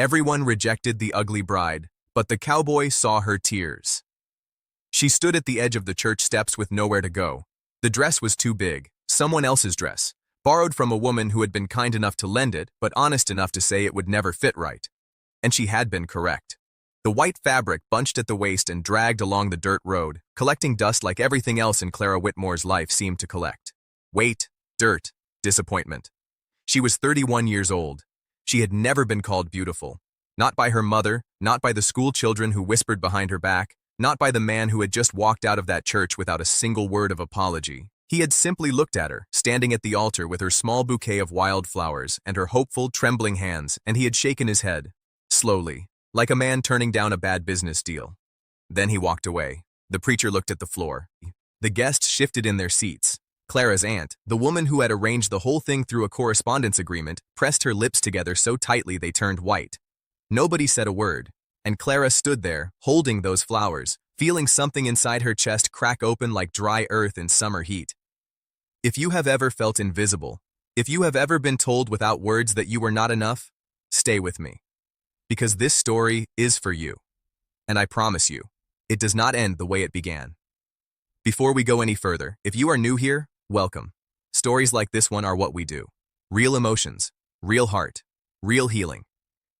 Everyone rejected the ugly bride, but the cowboy saw her tears. She stood at the edge of the church steps with nowhere to go. The dress was too big, someone else's dress, borrowed from a woman who had been kind enough to lend it, but honest enough to say it would never fit right. And she had been correct. The white fabric bunched at the waist and dragged along the dirt road, collecting dust like everything else in Clara Whitmore's life seemed to collect. Weight, dirt, disappointment. She was 31 years old. She had never been called beautiful. Not by her mother, not by the school children who whispered behind her back, not by the man who had just walked out of that church without a single word of apology. He had simply looked at her, standing at the altar with her small bouquet of wildflowers and her hopeful, trembling hands, and he had shaken his head, slowly, like a man turning down a bad business deal. Then he walked away. The preacher looked at the floor. The guests shifted in their seats. Clara's aunt, the woman who had arranged the whole thing through a correspondence agreement, pressed her lips together so tightly they turned white. Nobody said a word, and Clara stood there, holding those flowers, feeling something inside her chest crack open like dry earth in summer heat. If you have ever felt invisible, if you have ever been told without words that you were not enough, stay with me. Because this story is for you. And I promise you, it does not end the way it began. Before we go any further, if you are new here, welcome. Stories like this one are what we do. Real emotions, real heart, real healing.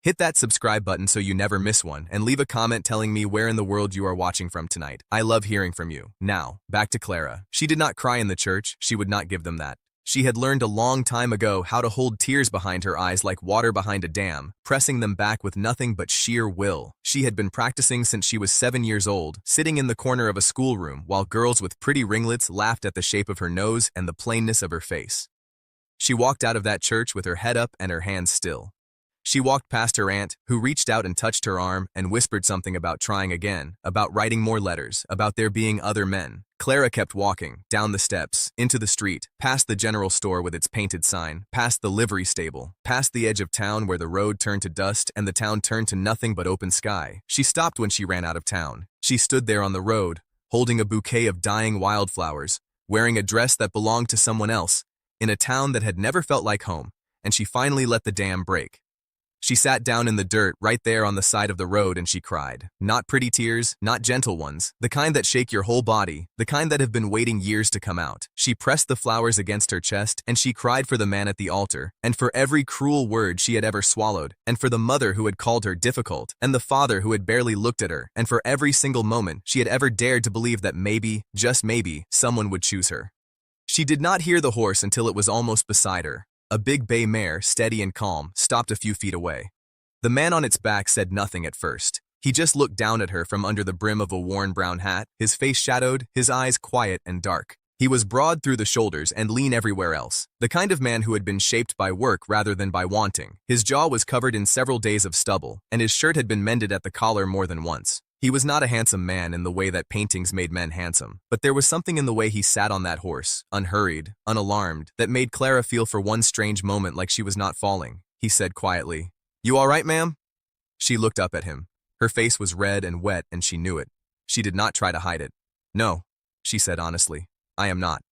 Hit that subscribe button so you never miss one, and leave a comment telling me where in the world you are watching from tonight. I love hearing from you. Now, back to Clara. She did not cry in the church. She would not give them that. She had learned a long time ago how to hold tears behind her eyes like water behind a dam, pressing them back with nothing but sheer will. She had been practicing since she was 7 years old, sitting in the corner of a schoolroom while girls with pretty ringlets laughed at the shape of her nose and the plainness of her face. She walked out of that church with her head up and her hands still. She walked past her aunt, who reached out and touched her arm and whispered something about trying again, about writing more letters, about there being other men. Clara kept walking, down the steps, into the street, past the general store with its painted sign, past the livery stable, past the edge of town where the road turned to dust and the town turned to nothing but open sky. She stopped when she ran out of town. She stood there on the road, holding a bouquet of dying wildflowers, wearing a dress that belonged to someone else, in a town that had never felt like home, and she finally let the dam break. She sat down in the dirt right there on the side of the road and she cried. Not pretty tears, not gentle ones, the kind that shake your whole body, the kind that have been waiting years to come out. She pressed the flowers against her chest and she cried for the man at the altar, and for every cruel word she had ever swallowed, and for the mother who had called her difficult, and the father who had barely looked at her, and for every single moment she had ever dared to believe that maybe, just maybe, someone would choose her. She did not hear the horse until it was almost beside her. A big bay mare, steady and calm, stopped a few feet away. The man on its back said nothing at first. He just looked down at her from under the brim of a worn brown hat, his face shadowed, his eyes quiet and dark. He was broad through the shoulders and lean everywhere else, the kind of man who had been shaped by work rather than by wanting. His jaw was covered in several days of stubble, and his shirt had been mended at the collar more than once. He was not a handsome man in the way that paintings made men handsome, but there was something in the way he sat on that horse, unhurried, unalarmed, that made Clara feel for one strange moment like she was not falling. He said quietly, "You all right, ma'am?" She looked up at him. Her face was red and wet, and she knew it. She did not try to hide it. "No," she said honestly, "I am not."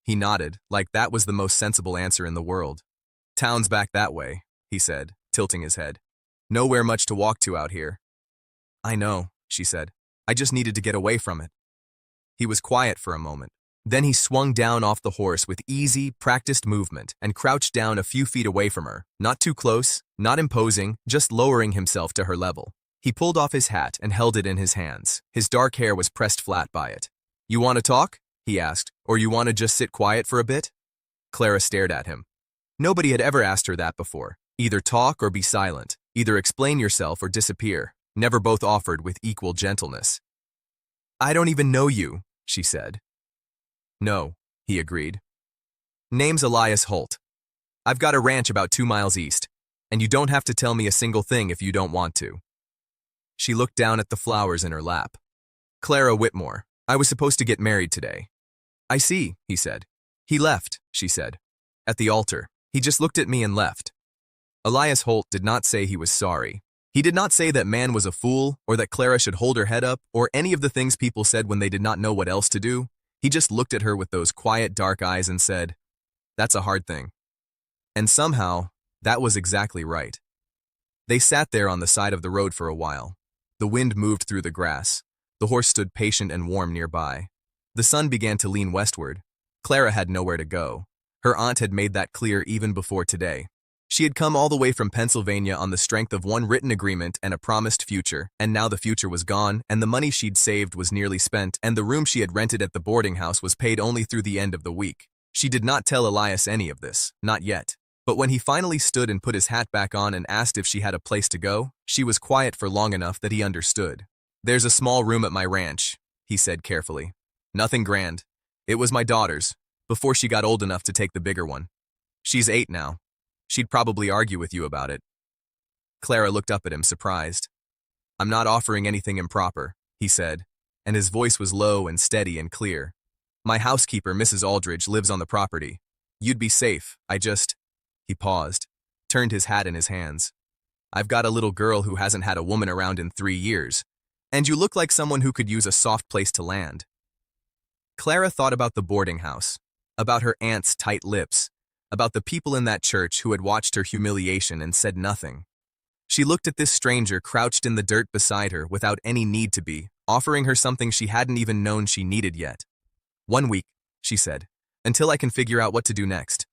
He nodded, like that was the most sensible answer in the world. "Town's back that way," he said, tilting his head. "Nowhere much to walk to out here." "I know," she said. "I just needed to get away from it." He was quiet for a moment. Then he swung down off the horse with easy, practiced movement and crouched down a few feet away from her, not too close, not imposing, just lowering himself to her level. He pulled off his hat and held it in his hands. His dark hair was pressed flat by it. "You want to talk?" he asked, "or you want to just sit quiet for a bit?" Clara stared at him. Nobody had ever asked her that before. Either talk or be silent. Either explain yourself or disappear. Never both offered with equal gentleness. "I don't even know you," she said. "No," he agreed. "Name's Elias Holt. I've got a ranch about 2 miles east, and you don't have to tell me a single thing if you don't want to." She looked down at the flowers in her lap. "Clara Whitmore. I was supposed to get married today." "I see," he said. "He left," she said. "At the altar. He just looked at me and left." Elias Holt did not say he was sorry. He did not say that man was a fool, or that Clara should hold her head up, or any of the things people said when they did not know what else to do. He just looked at her with those quiet, dark eyes and said, "That's a hard thing." And somehow, that was exactly right. They sat there on the side of the road for a while. The wind moved through the grass. The horse stood patient and warm nearby. The sun began to lean westward. Clara had nowhere to go. Her aunt had made that clear even before today. She had come all the way from Pennsylvania on the strength of one written agreement and a promised future, and now the future was gone, and the money she'd saved was nearly spent, and the room she had rented at the boarding house was paid only through the end of the week. She did not tell Elias any of this, not yet. But when he finally stood and put his hat back on and asked if she had a place to go, she was quiet for long enough that he understood. "There's a small room at my ranch," he said carefully. "Nothing grand. It was my daughter's, before she got old enough to take the bigger one. She's 8 now. She'd probably argue with you about it." Clara looked up at him, surprised. "I'm not offering anything improper," he said, and his voice was low and steady and clear. "My housekeeper, Mrs. Aldridge, lives on the property. You'd be safe. He paused, turned his hat in his hands. "I've got a little girl who hasn't had a woman around in 3 years, and you look like someone who could use a soft place to land." Clara thought about the boarding house, about her aunt's tight lips, about the people in that church who had watched her humiliation and said nothing. She looked at this stranger crouched in the dirt beside her without any need to be, offering her something she hadn't even known she needed yet. "1 week," she said, "until I can figure out what to do next."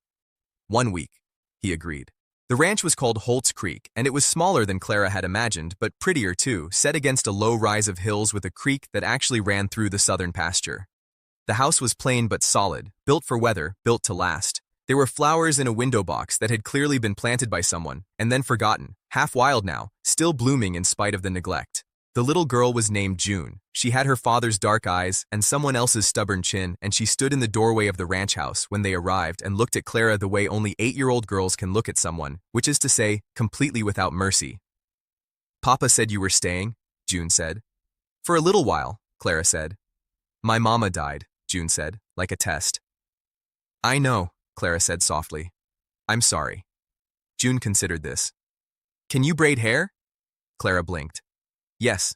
1 week, he agreed. The ranch was called Holt's Creek, and it was smaller than Clara had imagined, but prettier too, set against a low rise of hills with a creek that actually ran through the southern pasture. The house was plain but solid, built for weather, built to last. There were flowers in a window box that had clearly been planted by someone, and then forgotten, half wild now, still blooming in spite of the neglect. The little girl was named June. She had her father's dark eyes and someone else's stubborn chin, and she stood in the doorway of the ranch house when they arrived and looked at Clara the way only 8-year-old girls can look at someone, which is to say, completely without mercy. "Papa said you were staying," June said. "For a little while," Clara said. "My mama died," June said, like a test. "I know," Clara said softly. "I'm sorry." June considered this. "Can you braid hair?" Clara blinked. "Yes."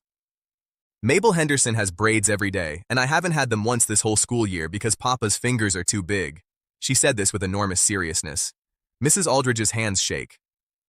"Mabel Henderson has braids every day, and I haven't had them once this whole school year because Papa's fingers are too big." She said this with enormous seriousness. Mrs. Aldridge's hands shake.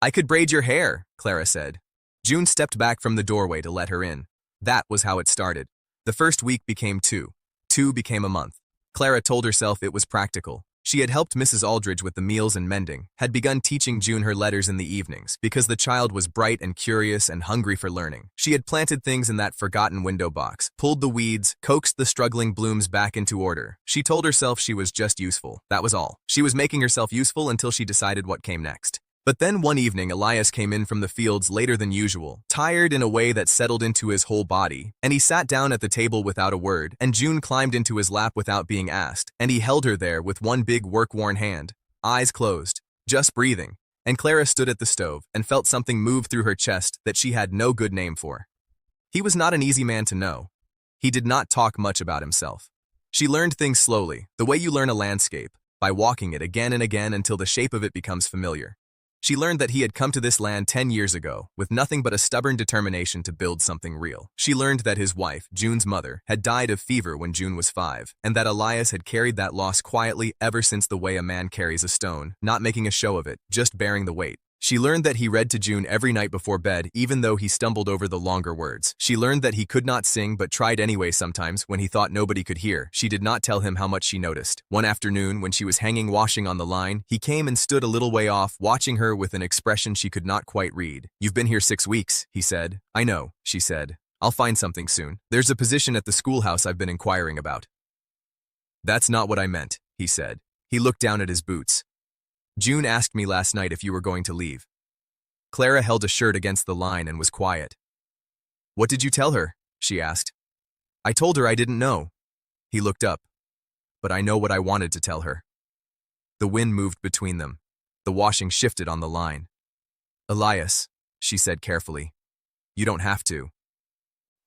"I could braid your hair," Clara said. June stepped back from the doorway to let her in. That was how it started. The first week became 2. 2 became a month. Clara told herself it was practical. She had helped Mrs. Aldridge with the meals and mending, had begun teaching June her letters in the evenings, because the child was bright and curious and hungry for learning. She had planted things in that forgotten window box, pulled the weeds, coaxed the struggling blooms back into order. She told herself she was just useful. That was all. She was making herself useful until she decided what came next. But then one evening, Elias came in from the fields later than usual, tired in a way that settled into his whole body, and he sat down at the table without a word, and June climbed into his lap without being asked, and he held her there with one big work-worn hand, eyes closed, just breathing, and Clara stood at the stove and felt something move through her chest that she had no good name for. He was not an easy man to know. He did not talk much about himself. She learned things slowly, the way you learn a landscape, by walking it again and again until the shape of it becomes familiar. She learned that he had come to this land 10 years ago, with nothing but a stubborn determination to build something real. She learned that his wife, June's mother, had died of fever when June was 5, and that Elias had carried that loss quietly ever since the way a man carries a stone, not making a show of it, just bearing the weight. She learned that he read to June every night before bed, even though he stumbled over the longer words. She learned that he could not sing but tried anyway sometimes when he thought nobody could hear. She did not tell him how much she noticed. One afternoon, when she was hanging washing on the line, he came and stood a little way off, watching her with an expression she could not quite read. "You've been here 6 weeks," he said. "I know," she said. "I'll find something soon. There's a position at the schoolhouse I've been inquiring about." "That's not what I meant," he said. He looked down at his boots. "June asked me last night if you were going to leave." Clara held a shirt against the line and was quiet. "What did you tell her?" she asked. "I told her I didn't know." He looked up. "But I know what I wanted to tell her." The wind moved between them. The washing shifted on the line. "Elias," she said carefully, "you don't have to."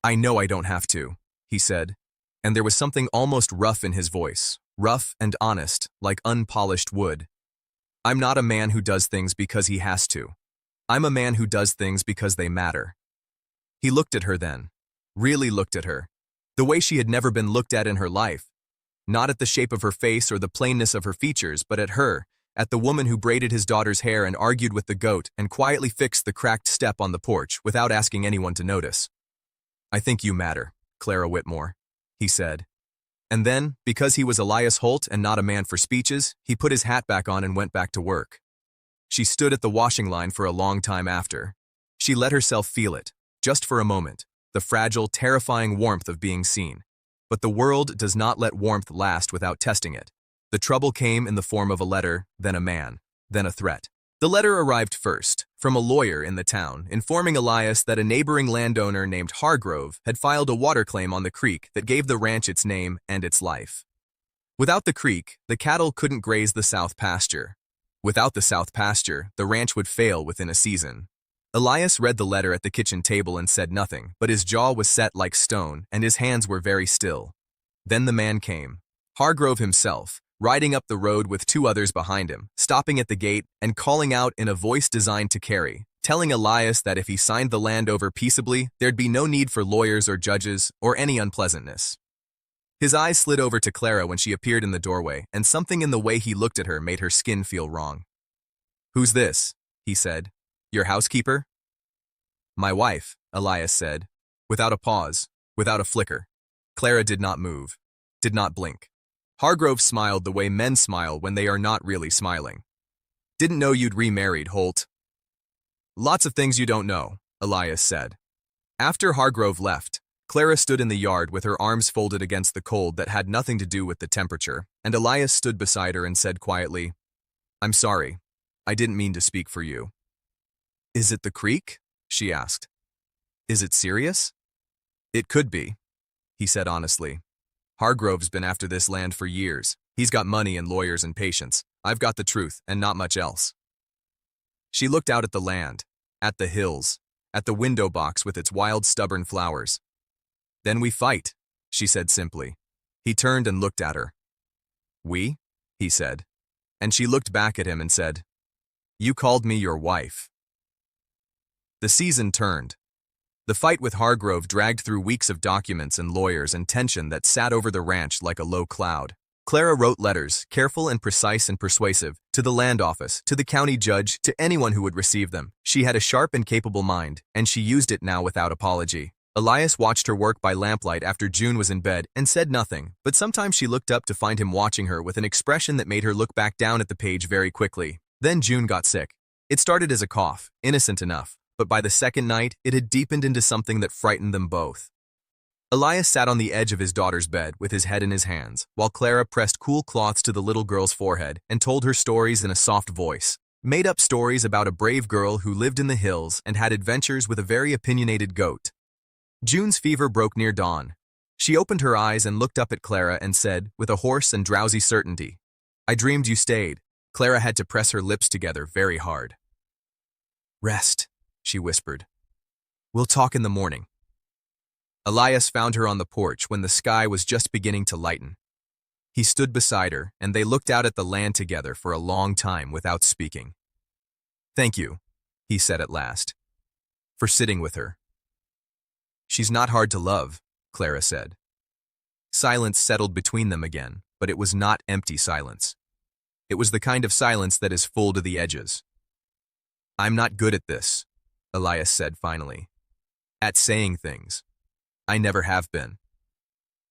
"I know I don't have to," he said, and there was something almost rough in his voice, rough and honest, like unpolished wood. "I'm not a man who does things because he has to. I'm a man who does things because they matter." He looked at her then, really looked at her, the way she had never been looked at in her life, not at the shape of her face or the plainness of her features, but at her, at the woman who braided his daughter's hair and argued with the goat and quietly fixed the cracked step on the porch without asking anyone to notice. "I think you matter, Clara Whitmore," he said. And then, because he was Elias Holt and not a man for speeches, he put his hat back on and went back to work. She stood at the washing line for a long time after. She let herself feel it, just for a moment, the fragile, terrifying warmth of being seen. But the world does not let warmth last without testing it. The trouble came in the form of a letter, then a man, then a threat. The letter arrived first, from a lawyer in the town, informing Elias that a neighboring landowner named Hargrove had filed a water claim on the creek that gave the ranch its name and its life. Without the creek, the cattle couldn't graze the south pasture. Without the south pasture, the ranch would fail within a season. Elias read the letter at the kitchen table and said nothing, but his jaw was set like stone and his hands were very still. Then the man came, Hargrove himself, riding up the road with two others behind him, stopping at the gate and calling out in a voice designed to carry, telling Elias that if he signed the land over peaceably, there'd be no need for lawyers or judges or any unpleasantness. His eyes slid over to Clara when she appeared in the doorway, and something in the way he looked at her made her skin feel wrong. "Who's this?" he said. "Your housekeeper?" "My wife," Elias said, without a pause, without a flicker. Clara did not move, did not blink. Hargrove smiled the way men smile when they are not really smiling. "Didn't know you'd remarried, Holt." "Lots of things you don't know," Elias said. After Hargrove left, Clara stood in the yard with her arms folded against the cold that had nothing to do with the temperature, and Elias stood beside her and said quietly, "I'm sorry. I didn't mean to speak for you." "Is it the creek?" she asked. "Is it serious?" "It could be," he said honestly. "Hargrove's been after this land for years. He's got money and lawyers and patience. I've got the truth and not much else." She looked out at the land, at the hills, at the window box with its wild, stubborn flowers. "Then we fight," she said simply. He turned and looked at her. "We?" he said. And she looked back at him and said, "You called me your wife." The season turned. The fight with Hargrove dragged through weeks of documents and lawyers and tension that sat over the ranch like a low cloud. Clara wrote letters, careful and precise and persuasive, to the land office, to the county judge, to anyone who would receive them. She had a sharp and capable mind, and she used it now without apology. Elias watched her work by lamplight after June was in bed and said nothing, but sometimes she looked up to find him watching her with an expression that made her look back down at the page very quickly. Then June got sick. It started as a cough, innocent enough, but by the second night, it had deepened into something that frightened them both. Elias sat on the edge of his daughter's bed with his head in his hands, while Clara pressed cool cloths to the little girl's forehead and told her stories in a soft voice. Made-up stories about a brave girl who lived in the hills and had adventures with a very opinionated goat. June's fever broke near dawn. She opened her eyes and looked up at Clara and said, with a hoarse and drowsy certainty, "I dreamed you stayed." Clara had to press her lips together very hard. "Rest," she whispered. "We'll talk in the morning." Elias found her on the porch when the sky was just beginning to lighten. He stood beside her, and they looked out at the land together for a long time without speaking. "Thank you," he said at last, "for sitting with her." "She's not hard to love," Clara said. Silence settled between them again, but it was not empty silence. It was the kind of silence that is full to the edges. "I'm not good at this," Elias said finally. "At saying things. I never have been.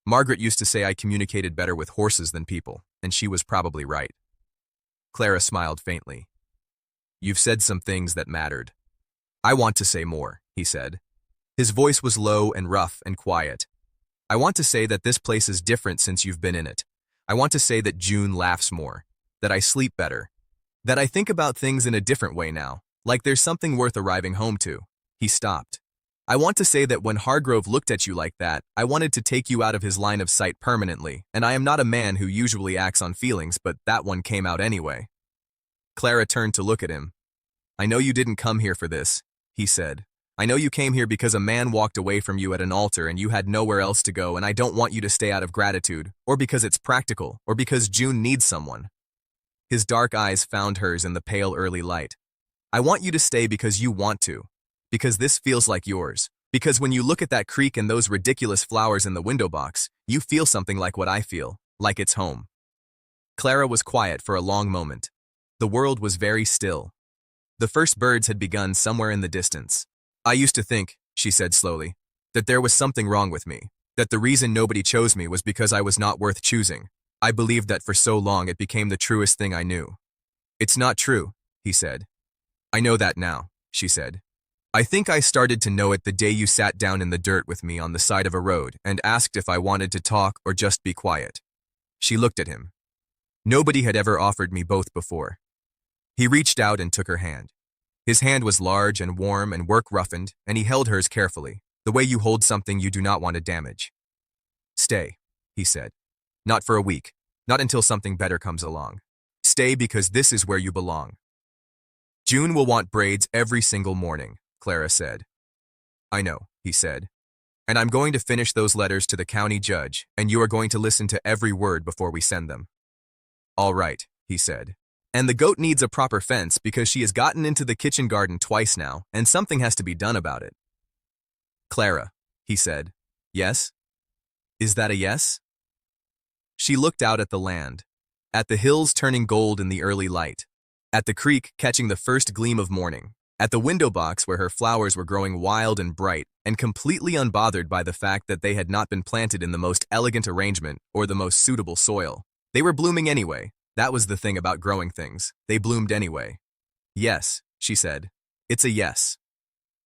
Margaret used to say I communicated better with horses than people, and she was probably right." Clara smiled faintly. "You've said some things that mattered. I want to say more," he said. His voice was low and rough and quiet. "I want to say that this place is different since you've been in it. I want to say that June laughs more, that I sleep better, that I think about things in a different way now, like there's something worth arriving home to." He stopped. "I want to say that when Hargrove looked at you like that, I wanted to take you out of his line of sight permanently, and I am not a man who usually acts on feelings, but that one came out anyway." Clara turned to look at him. "I know you didn't come here for this," he said. "I know you came here because a man walked away from you at an altar and you had nowhere else to go, and I don't want you to stay out of gratitude, or because it's practical, or because June needs someone." His dark eyes found hers in the pale early light. "I want you to stay because you want to, because this feels like yours, because when you look at that creek and those ridiculous flowers in the window box, you feel something like what I feel, like it's home." Clara was quiet for a long moment. The world was very still. The first birds had begun somewhere in the distance. I used to think, she said slowly, that there was something wrong with me, that the reason nobody chose me was because I was not worth choosing. I believed that for so long it became the truest thing I knew. It's not true, he said. I know that now, she said. I think I started to know it the day you sat down in the dirt with me on the side of a road and asked if I wanted to talk or just be quiet. She looked at him. Nobody had ever offered me both before. He reached out and took her hand. His hand was large and warm and work-roughened, and he held hers carefully, the way you hold something you do not want to damage. Stay, he said. Not for a week, not until something better comes along. Stay because this is where you belong. June will want braids every single morning, Clara said. I know, he said. And I'm going to finish those letters to the county judge, and you are going to listen to every word before we send them. All right, he said. And the goat needs a proper fence because she has gotten into the kitchen garden twice now, and something has to be done about it. Clara, he said. Yes? Is that a yes? She looked out at the land, at the hills turning gold in the early light, at the creek catching the first gleam of morning, at the window box where her flowers were growing wild and bright and completely unbothered by the fact that they had not been planted in the most elegant arrangement or the most suitable soil. They were blooming anyway. That was the thing about growing things. They bloomed anyway. Yes, she said. It's a yes.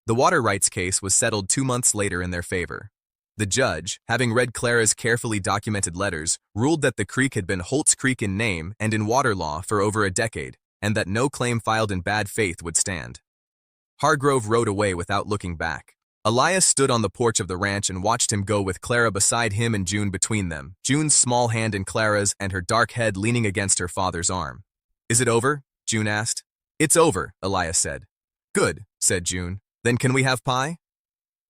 The water rights case was settled 2 months later in their favor. The judge, having read Clara's carefully documented letters, ruled that the creek had been Holt's Creek in name and in water law for over a decade, and that no claim filed in bad faith would stand. Hargrove rode away without looking back. Elias stood on the porch of the ranch and watched him go with Clara beside him and June between them, June's small hand in Clara's and her dark head leaning against her father's arm. Is it over? June asked. It's over, Elias said. Good, said June. Then can we have pie?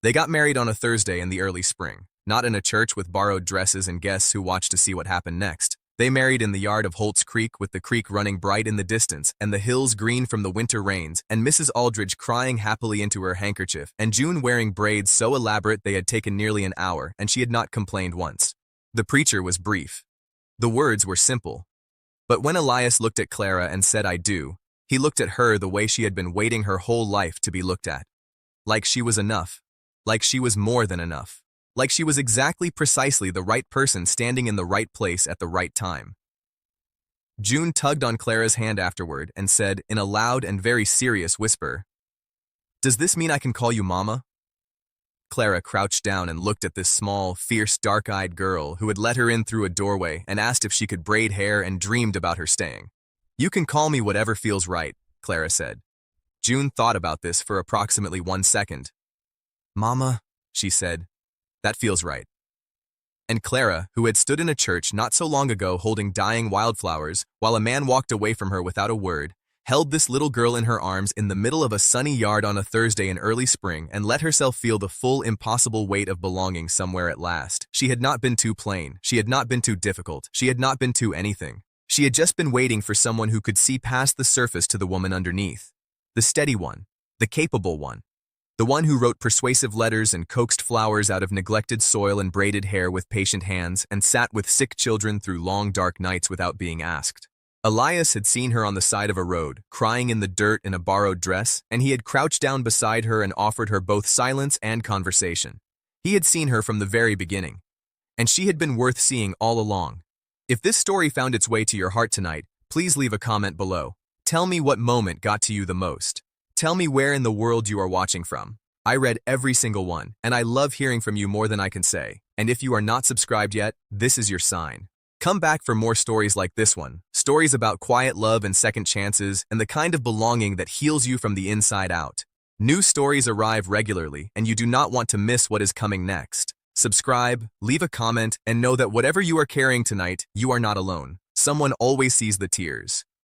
They got married on a Thursday in the early spring, not in a church with borrowed dresses and guests who watched to see what happened next. They married in the yard of Holt's Creek with the creek running bright in the distance and the hills green from the winter rains and Mrs. Aldridge crying happily into her handkerchief and June wearing braids so elaborate they had taken nearly an hour and she had not complained once. The preacher was brief. The words were simple. But when Elias looked at Clara and said I do, he looked at her the way she had been waiting her whole life to be looked at. Like she was enough. Like she was more than enough. Like she was exactly precisely the right person standing in the right place at the right time. June tugged on Clara's hand afterward and said in a loud and very serious whisper, Does this mean I can call you Mama? Clara crouched down and looked at this small, fierce, dark-eyed girl who had let her in through a doorway and asked if she could braid hair and dreamed about her staying. You can call me whatever feels right, Clara said. June thought about this for approximately 1 second. Mama, she said. That feels right. And Clara, who had stood in a church not so long ago holding dying wildflowers while a man walked away from her without a word, held this little girl in her arms in the middle of a sunny yard on a Thursday in early spring and let herself feel the full impossible weight of belonging somewhere at last. She had not been too plain. She had not been too difficult. She had not been too anything. She had just been waiting for someone who could see past the surface to the woman underneath. The steady one. The capable one. The one who wrote persuasive letters and coaxed flowers out of neglected soil and braided hair with patient hands and sat with sick children through long dark nights without being asked. Elias had seen her on the side of a road, crying in the dirt in a borrowed dress, and he had crouched down beside her and offered her both silence and conversation. He had seen her from the very beginning, and she had been worth seeing all along. If this story found its way to your heart tonight, please leave a comment below. Tell me what moment got to you the most. Tell me where in the world you are watching from. I read every single one, and I love hearing from you more than I can say. And if you are not subscribed yet, this is your sign. Come back for more stories like this one, stories about quiet love and second chances and the kind of belonging that heals you from the inside out. New stories arrive regularly, and you do not want to miss what is coming next. Subscribe, leave a comment, and know that whatever you are carrying tonight, you are not alone. Someone always sees the tears.